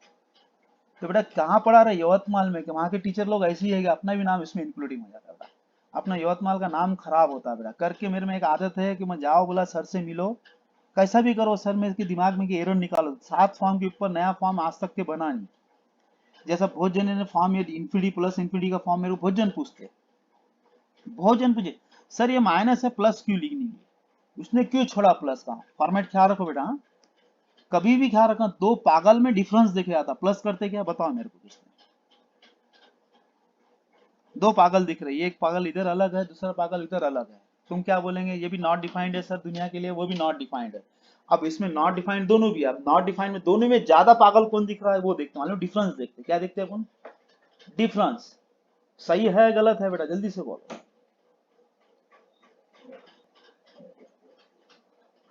तो बेटा कहाँ पढ़ा रहे? यवतमाल में, कि वहाँ के टीचर लोग ऐसे ही है कि अपना भी नाम इसमें इंक्लूडिंग हो जाता है बेटा, अपना यवतमाल का नाम खराब होता है बेटा। करके मेरे में एक आदत है कि मैं जाओ बोला सर से मिलो, कैसा भी करो सर, में के दिमाग में कि एरर निकालो। 7 फॉर्म के ऊपर नया फॉर्म आज तक के बना नहीं। जैसा भोजन ने फॉर्म, ये इंफिनिटी प्लस इंफिनिटी का फॉर्म मेरे को भोजन पूछते, भोजन पूछे सर ये माइनस है, प्लस क्यों लिखनी है, उसने क्यों छोड़ा प्लस का? फॉर्मेट ख्याल रखो बेटा, हाँ? कभी भी ख्याल रखना, दो पागल में डिफरेंस देखे आता, प्लस करते क्या बताओ मेरे को किसने? दो पागल दिख रही है, एक पागल इधर अलग है, दूसरा पागल इधर अलग है। तुम क्या बोलेंगे? ये भी नॉट डिफाइंड है सर दुनिया के लिए, वो भी नॉट डिफाइंड है। अब इसमें नॉट डिफाइंड दोनों भी है, अब नॉट डिफाइंड में दोनों में ज्यादा पागल कौन दिख रहा है वो देखते, मान लो डिफरेंस देखते, क्या देखते हैं अपन? डिफरेंस। सही है गलत है बेटा, जल्दी से बोलो।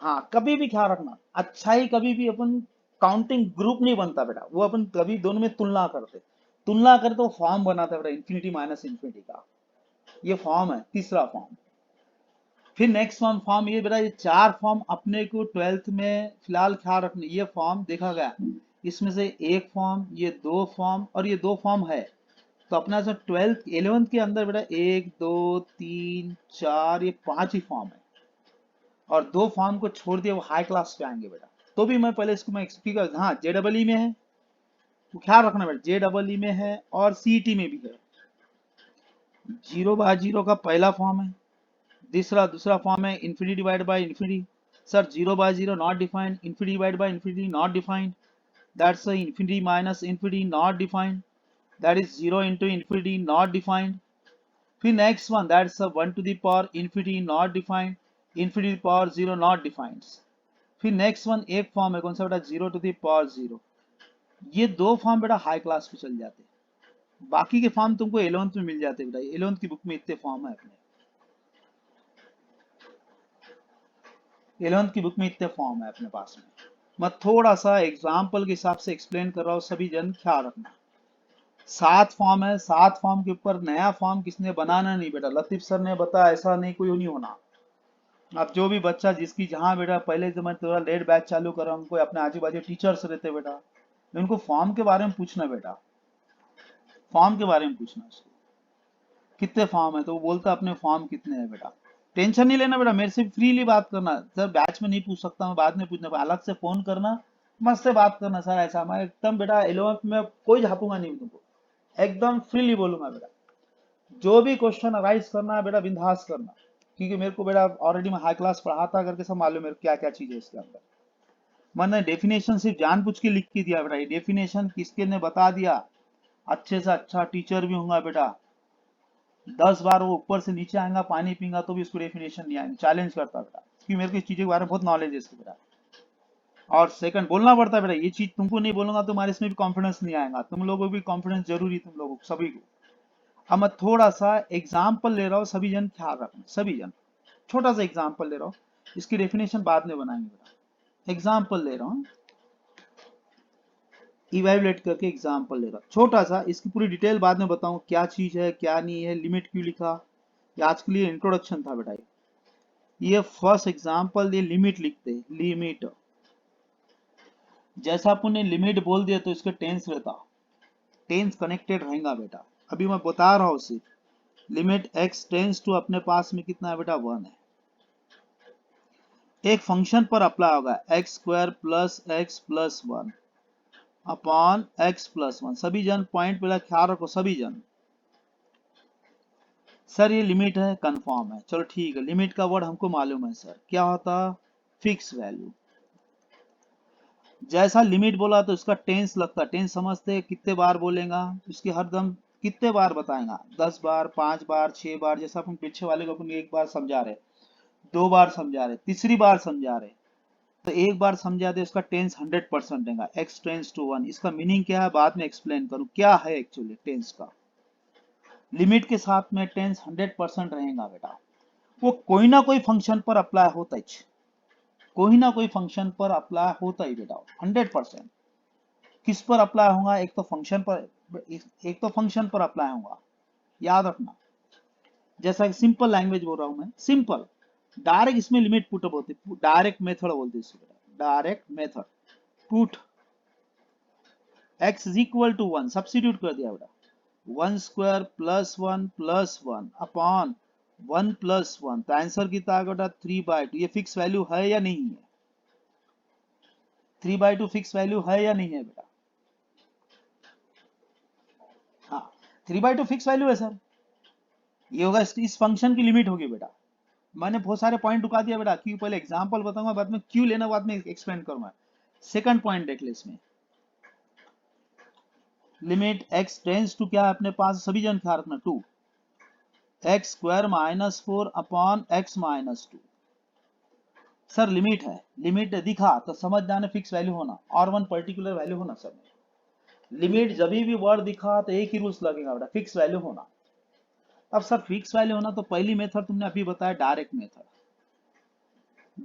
हाँ, कभी भी ख्याल रखना, अच्छा ही कभी भी अपन काउंटिंग ग्रुप नहीं बनता बेटा, वो अपन कभी दोनों में तुलना करते, तुलना करते तो फॉर्म बनाता है बेटा, इंफिनिटी माइनस इंफिनिटी का। ये फॉर्म है, तीसरा फॉर्म। फिर नेक्स्ट फॉर्म ये बेटा, ये 4 फॉर्म अपने को 12th में फिलहाल ख्याल रखने, ये फॉर्म देखा गया, इसमें से एक फॉर्म, ये 2 फॉर्म और ये 2 फॉर्म है। तो अपना जो 12th 11th के अंदर बेटा 1 2 3 4 ये 5 ही फॉर्म है, और 2 फॉर्म को छोड़ दिया वो हाई क्लास पे आएंगे बेटा। तो भी मैं पहले इसको मैं एक्सप्लेन, हाँ JEE में है, तो ख्याल रखना बेटा, JEE में है और CET में भी है। 0/0 का पहला फॉर्म है, दूसरा फॉर्म है infinity divide by infinity. Sir 0/0 not defined, infinity divide by infinity not defined, that's infinity minus infinity not defined, that is 0 into infinity not defined. फिर next one, that's 1 to the power infinity not defined, infinity power 0 not defined. फिर next one एक form है, कौन सा बेटा? 0 to the power 0। ये 2 form बेटा high class पे चल जाते हैं, बाकी के फॉर्म तुमको 11th में मिल जाते हैं बेटा, 11th की बुक में इतने फॉर्म है अपने, 11th की बुक में इतने फॉर्म है अपने पास में। मैं थोड़ा सा एग्जाम्पल के हिसाब से एक्सप्लेन कर रहा हूँ, सभी जन ख्याल रखना। 7 फॉर्म है, 7 फॉर्म के ऊपर नया फॉर्म किसने बनाना नहीं बेटा, लतीफ सर ने बताया, ऐसा नहीं कोई नहीं होना। अब जो भी बच्चा जिसकी जहाँ बेटा पहले से मैं थोड़ा लेट बैच चालू कर रहा हूँ, कोई अपने आजू बाजू टीचर्स रहते बेटा, उनको फॉर्म के बारे में पूछना बेटा, फॉर्म के बारे में पूछना उसको, कितने फॉर्म है, तो वो बोलता अपने फॉर्म कितने हैं बेटा। टेंशन नहीं लेना बेटा, मेरे से फ्रीली बात करना सर, बैच में नहीं पूछ सकता मैं, बाद में पूछना, अलग से फोन करना, मस्त से बात करना सर, ऐसा मैं एकदम बेटा 11th में कोई झापूंगा नहीं तुमको, एकदम फ्रीली बोलूंगा बेटा। जो भी क्वेश्चन अराइज करना है बेटा बिंदास करना, क्योंकि मेरे को बेटा ऑलरेडी मैं हाई क्लास पढ़ाता करके सब मालूम मेरे क्या क्या चीज है इसके अंदर। मैंने डेफिनेशन सिर्फ जानबूझ के लिख के दिया बेटा, ये डेफिनेशन किसके ने बता दिया, अच्छे से अच्छा टीचर भी होगा बेटा, 10 बार वो ऊपर से नीचे आएगा पानी पीगा तो भी उसको डेफिनेशन नहीं आएगा, चैलेंज करता बेटा, क्योंकि मेरे को इस चीजों के बारे में बहुत नॉलेज है इसके बेटा। और सेकंड बोलना पड़ता है बेटा, ये चीज तुमको नहीं बोलूंगा तुम्हारे इसमें भी कॉन्फिडेंस नहीं आएगा, तुम लोगों को भी कॉन्फिडेंस जरूरी, तुम लोगों को सभी को। अब मैं थोड़ा सा एग्जाम्पल ले रहा हूँ, सभी जन ख्याल रखना, सभी जन छोटा सा एग्जाम्पल ले रहा हूँ, इसकी डेफिनेशन बाद में बनाएंगे बेटा, एग्जाम्पल ले रहा हूँ, इवेल्युएट करके एग्जाम्पल ले रहा हूँ छोटा सा, इसकी पूरी डिटेल बाद में बताऊँ क्या चीज है क्या नहीं है, लिमिट क्यों लिखा, ये आज के लिए इंट्रोडक्शन था बेटा। ये फर्स्ट एग्जाम्पल, ये लिमिट लिखते हैं, लिमिट, जैसा अपन ने लिमिट बोल दिया तो इसका टेंस रहता, टेंस कनेक्टेड रहेगा बेटा। अभी मैं बता रहा हूँ सिर्फ, लिमिट x टेंस टू अपने पास में कितना है बेटा 1 है, एक फंक्शन पर अप्लाई होगा x² plus x plus 1 upon x plus 1। सभी जन पॉइंट पे ख्याल रखो, सभी जन सर ये लिमिट है, कंफर्म है, चलो ठीक है, लिमिट का वर्ड हमको मालूम है सर, क्या होता? Fix value. जैसा लिमिट बोला तो इसका टेंस लगता है, टेंस समझते हैं, कितने बार बोलेगा उसकी हरदम, कितने बार बताएगा, 10 बार, 5 बार, 6 बार, जैसा अपन पीछे वाले को अपन एक बार समझा रहे, 2 बार समझा रहे, तीसरी बार समझा रहे, तो एक बार समझा दे उसका टेंस 100% देगा, x टेंस टू 1। इसका मीनिंग क्या है बाद में एक्सप्लेन करूं, क्या है एक्चुअली टेंस का। लिमिट के साथ में टेंस 100% रहेगा बेटा, वो कोई ना कोई फंक्शन पर अप्लाई होता है, कोई ना कोई फंक्शन पर अप्लाई होता ही बेटा 100%। किस पर अप्लाई होगा? एक तो फंक्शन पर, एक तो फंक्शन पर अप्लाई होगा, याद रखना। जैसा कि सिंपल लैंग्वेज बोल रहा हूं मैं, सिंपल, डायरेक्ट इसमें लिमिट पुट बोलते, डायरेक्ट मेथड बोलते इसको, direct method. Put x is equal to 1, substitute कर दिया बेटा, 1 स्क्वायर प्लस 1 अपॉन 1 प्लस 1, तो आंसर कितना आएगा बेटा 3/2। ये फिक्स वैल्यू है या नहीं है? 3/2 फिक्स वैल्यू है या नहीं है बेटा? हाँ, 3/2 फिक्स वैल्यू है सर। ये होगा इस फंक्शन की लिमिट होगी बेटा। मैंने बहुत सारे पॉइंट रुका दिया बेटा, क्यों पहले एग्जांपल बताऊंगा, बाद में क्यों लेना, बाद में एक्सप्लेन करूंगा। सेकंड पॉइंट देख ले इसमें, लिमिट x टेंस टू क्या है अपने पास, सभी जन ख्याल रखना, 2 x square minus 4 upon x minus 2। Sir limit है, लिमिट दिखा तो समझ जाने फिक्स वैल्यू होना, और वन पर्टिकुलर वैल्यू होना सर। लिमिट जब भी वर्ड दिखा तो एक ही रूल्स लगेगा बेटा, फिक्स वैल्यू होना। अब सर फिक्स वैल्यू होना तो पहली मेथड तुमने अभी बताया डायरेक्ट मेथड।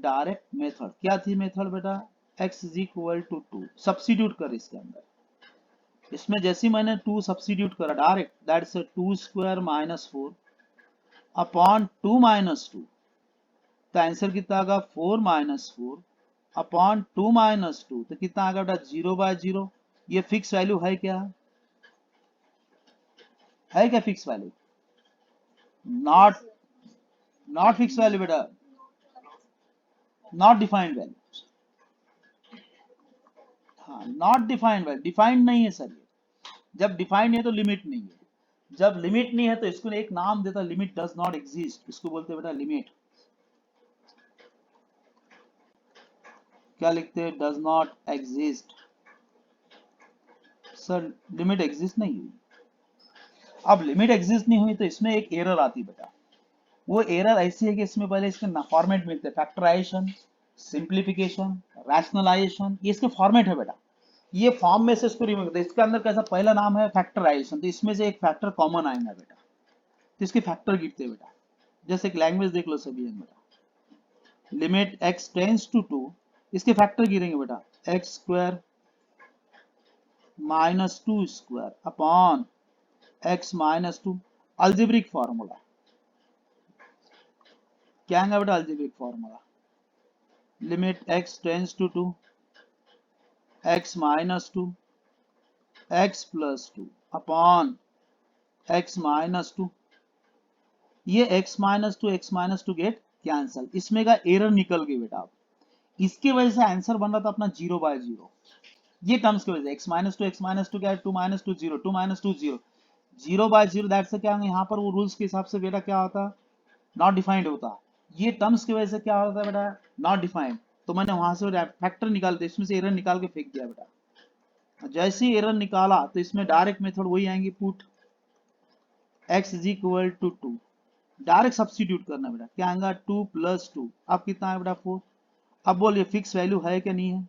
डायरेक्ट मेथड क्या थी मेथड बेटा? x is equal to 2, substitute कर इसके अंदर, इसमें जैसे ही मैंने 2 सब्स्टिट्यूट करा direct, that's 2 square minus 4 upon 2 minus 2, तो आंसर कितना आएगा 4 माइनस 4 अपॉन 2 माइनस 2, तो कितना आएगा बेटा 0/0। ये फिक्स वैल्यू है क्या? है क्या fix value? Not, not fix value बेटा, नॉट डिफाइंड वैल्यू। हाँ, नॉट डिफाइंड वैल्यू, डिफाइंड नहीं है सर ये। जब डिफाइंड है तो लिमिट नहीं है, जब लिमिट नहीं है तो इसको एक नाम देता, लिमिट डज नॉट एग्जिस्ट, इसको बोलते हैं बेटा लिमिट। क्या लिखते हैं? Does not exist. Sir limit exist नहीं हुई। अब लिमिट एग्जिस्ट नहीं हुई तो इसमें एक एरर आती बेटा, वो एरर ऐसी है कि इसमें पहले इसके फॉर्मेट मिलते हैं, फैक्टराइजेशन, सिंप्लीफिकेशन, रैशनलाइजेशन, ये इसके फॉर्मेट है बेटा। ये फॉर्म में से इसको रिमूव करते हैं, इसके अंदर कैसा पहला नाम है फैक्टराइजेशन, तो इसमें से एक फैक्टर कॉमन आएगा बेटा, तो इसके फैक्टर गिरते हैं बेटा। जैसे एक लैंग्वेज देख लो सभी बेटा, लिमिट x टेंस टू 2, इसके फैक्टर गिरेंगे बेटा, x square minus 2 square upon x minus 2, algebraic formula क्या है बेटा? Algebraic formula, limit x tends to 2 x minus 2 x plus 2 upon x minus 2, ये x minus two get cancel, इसमें का error निकल गई बेटा। इसकी वजह से आंसर बन रहा था अपना 0/0, ये टर्म्स की वजह से x माइनस टू क्या है, 2 माइनस 2 0, 2 माइनस 2 0, 0/0, दैट से क्या यहाँ पर वो रूल्स के हिसाब से बेटा क्या होता, नॉट डिफाइंड होता। ये टर्म्स की वजह से क्या होता है बेटा, नॉट डिफाइंड, तो मैंने वहां से फैक्टर निकालते, इसमें से एरर निकाल के फेंक दिया बेटा। जैसे ही एरर निकाला तो इसमें डायरेक्ट मेथड वही आएंगी, put x is equal to 2, direct substitute करना बेटा, क्या आएगा 2 प्लस 2, अब कितना है बेटा 4। अब बोलिए फिक्स वैल्यू है क्या नहीं है?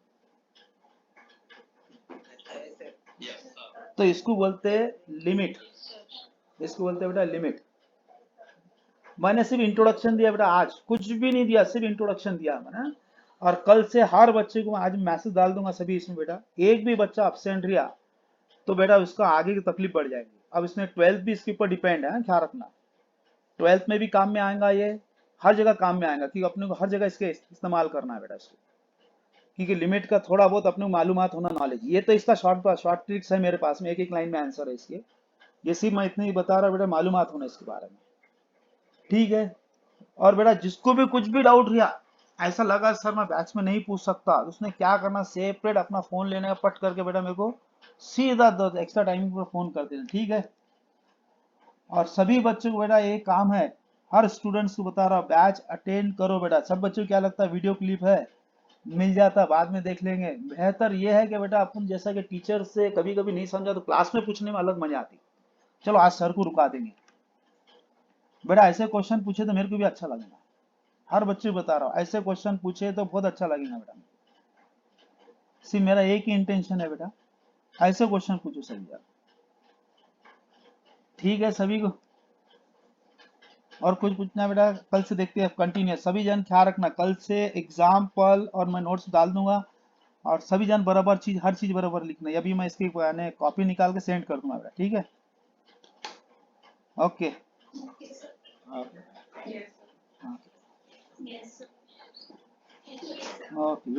तो इसको बोलते हैं लिमिट, इसको बोलते हैं बेटा लिमिट। मैंने सिर्फ इंट्रोडक्शन दिया बेटा, आज कुछ भी नहीं दिया, सिर्फ इंट्रोडक्शन दिया मैंने, और कल से हर बच्चे को आज मैसेज डाल दूंगा सभी इसमें बेटा, एक भी बच्चा अपसेंट रहा तो बेटा उसका आगे की तकलीफ बढ़ जाएगी। अब इसमें 12th भी इसके ऊपर डिपेंड है, ख्याल रखना, 12th में भी काम में आएगा, ये हर जगह काम में आएगा, क्योंकि अपने को हर जगह इसके इस्तेमाल करना है बेटा इसको, क्योंकि लिमिट का थोड़ा बहुत अपने को मालूमात होना, नॉलेज। ये तो इसका शॉर्ट ट्रिक्स है मेरे पास में, एक एक लाइन में आंसर है इसके, ये सिर्फ मैं इतने ही बता रहा बेटा, मालूमात होना इसके बारे में, ठीक है। और बेटा जिसको भी कुछ भी डाउट रहा, ऐसा लगा सर मैं बैच में नहीं पूछ सकता, तो उसने क्या करना, सेपरेट अपना फोन लेने का पट करके बेटा मेरे को सीधा एक्स्ट्रा टाइमिंग पर फोन कर देना, ठीक है। और सभी बच्चों को बेटा ये काम है, हर स्टूडेंट्स को बता रहा हूँ, बैच अटेंड करो बेटा। सब बच्चों को क्या लगता है वीडियो क्लिप है, मिल जाता, बाद में देख लेंगे। बेहतर ये है कि बेटा अपन जैसा कि टीचर से कभी कभी नहीं समझा तो क्लास में पूछने में अलग मजा आती। चलो आज सर को रुका देंगे बेटा, ऐसे क्वेश्चन पूछे तो मेरे को भी अच्छा लगेगा। हर बच्चे को बता रहा हूँ, ऐसे क्वेश्चन पूछे तो बहुत अच्छा लगेगा बेटा। सिर्फ मेरा एक ही इंटेंशन है बेटा, ऐसे क्वेश्चन पूछो सभी यार। ठीक है सभी को, और कुछ पूछना है बेटा? कल से देखते हैं कंटिन्यू। सभी जन ख्याल रखना, कल से एग्जाम्पल और मैं नोट्स डाल दूंगा, और सभी जन बराबर चीज, हर चीज बराबर लिखना है। अभी मैं इसकी कॉपी निकाल के सेंड कर दूंगा बेटा, ठीक है? ओके। ओके। ओके।